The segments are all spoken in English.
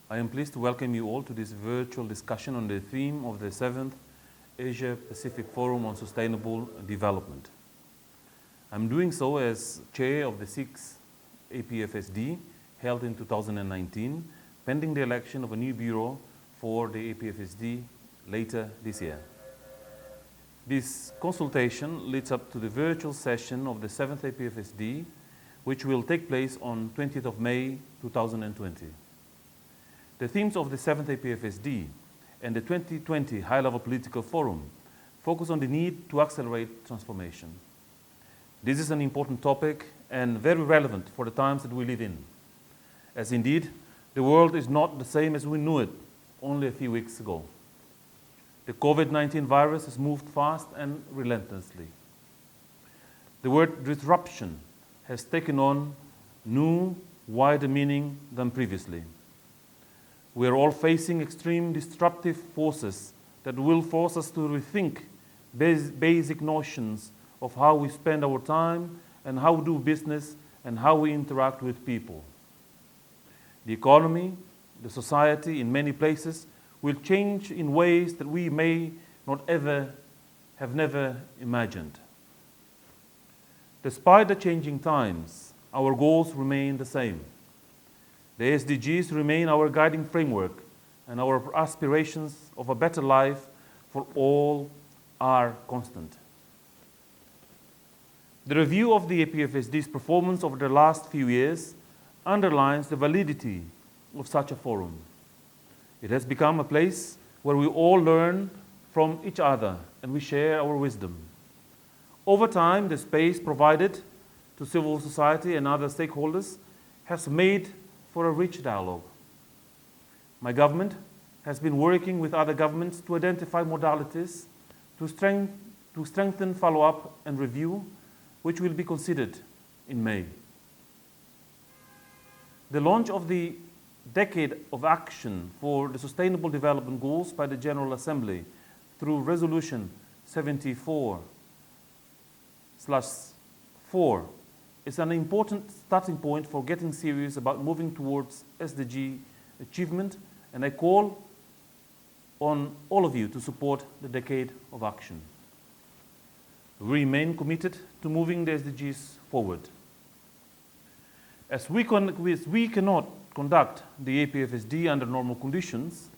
I am pleased to welcome you all to this virtual discussion on the theme of the 7th Asia-Pacific Forum on Sustainable Development. I'm doing so as chair of the 6th APFSD held in 2019, pending the election of a new bureau for the APFSD later this year. This consultation leads up to the virtual session of the 7th APFSD, which will take place on 20th of May 2020. The themes of the 7th APFSD and the 2020 High-Level Political Forum focus on the need to accelerate transformation. This is an important topic and very relevant for the times that we live in, as indeed the world is not the same as we knew it only a few weeks ago. The COVID-19 virus has moved fast and relentlessly. The word disruption has taken on new, wider meaning than previously. We are all facing extreme disruptive forces that will force us to rethink basic notions of how we spend our time and how we do business and how we interact with people. The economy, the society in many places will change in ways that we may not have never imagined. Despite the changing times, our goals remain the same. The SDGs remain our guiding framework, and our aspirations of a better life for all are constant. The review of the APFSD's performance over the last few years underlines the validity of such a forum. It has become a place where we all learn from each other and we share our wisdom. Over time, the space provided to civil society and other stakeholders has made for a rich dialogue. My government has been working with other governments to identify modalities to strengthen follow-up and review, which will be considered in May. The launch of the Decade of Action for the Sustainable Development Goals by the General Assembly through Resolution 74/4 is an important starting point for getting serious about moving towards SDG achievement, and I call on all of you to support the Decade of Action. We remain committed to moving the SDGs forward. As we cannot conduct the APFSD under normal conditions,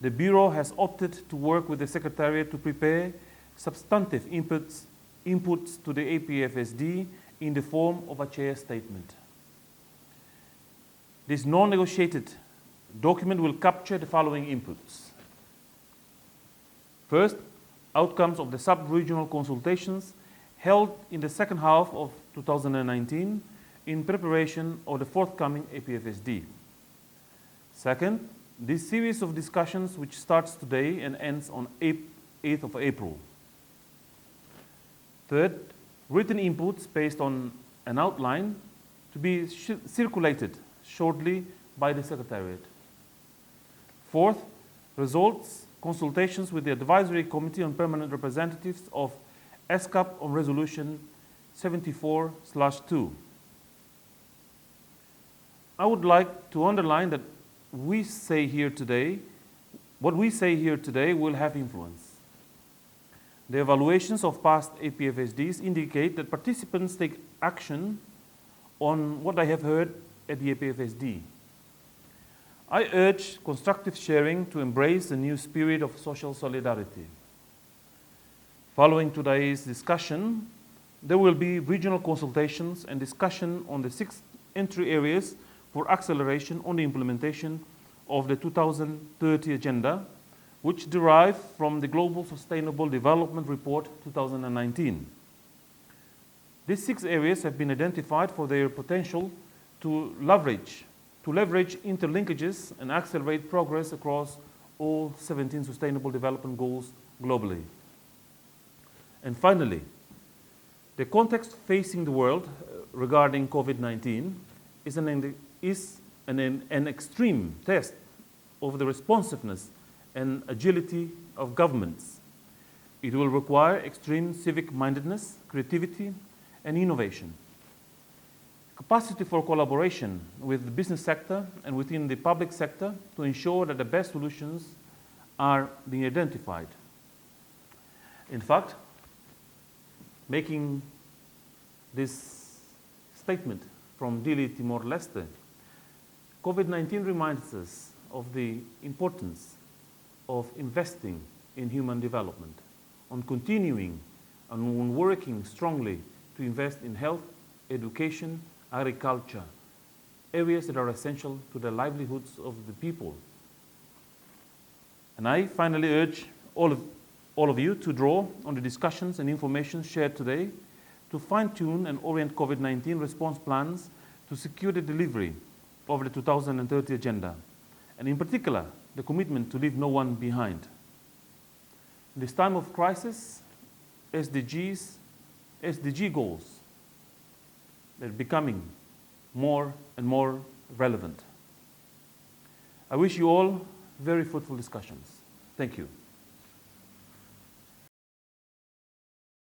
the Bureau has opted to work with the Secretariat to prepare substantive inputs to the APFSD in the form of a chair statement. This non-negotiated document will capture the following inputs. First, outcomes of the sub-regional consultations held in the second half of 2019 in preparation of the forthcoming APFSD. Second, this series of discussions which starts today and ends on 8th of April. Third, written inputs based on an outline to be circulated shortly by the Secretariat. Fourth, results consultations with the Advisory Committee on Permanent Representatives of ESCAP on Resolution 74/2. I would like to underline that what we say here today will have influence. The evaluations of past APFSDs indicate that participants take action on what they have heard at the APFSD. I urge constructive sharing to embrace the new spirit of social solidarity. Following today's discussion, there will be regional consultations and discussion on the 6 entry areas for acceleration on the implementation of the 2030 Agenda, which derive from the Global Sustainable Development Report 2019. These 6 areas have been identified for their potential to leverage interlinkages and accelerate progress across all 17 Sustainable Development Goals globally. And finally, the context facing the world regarding COVID-19 is an extreme test of the responsiveness and agility of governments. It will require extreme civic mindedness, creativity, and innovation. capacity for collaboration with the business sector and within the public sector to ensure that the best solutions are being identified. In fact, making this statement from Dili, Timor-Leste, COVID-19 reminds us of the importance of investing in human development, on continuing and on working strongly to invest in health, education, agriculture, areas that are essential to the livelihoods of the people. And I finally urge all of you to draw on the discussions and information shared today to fine-tune and orient COVID-19 response plans to secure the delivery of the 2030 agenda, and in particular, the commitment to leave no one behind. In this time of crisis, SDG goals are becoming more and more relevant. I wish you all very fruitful discussions. Thank you.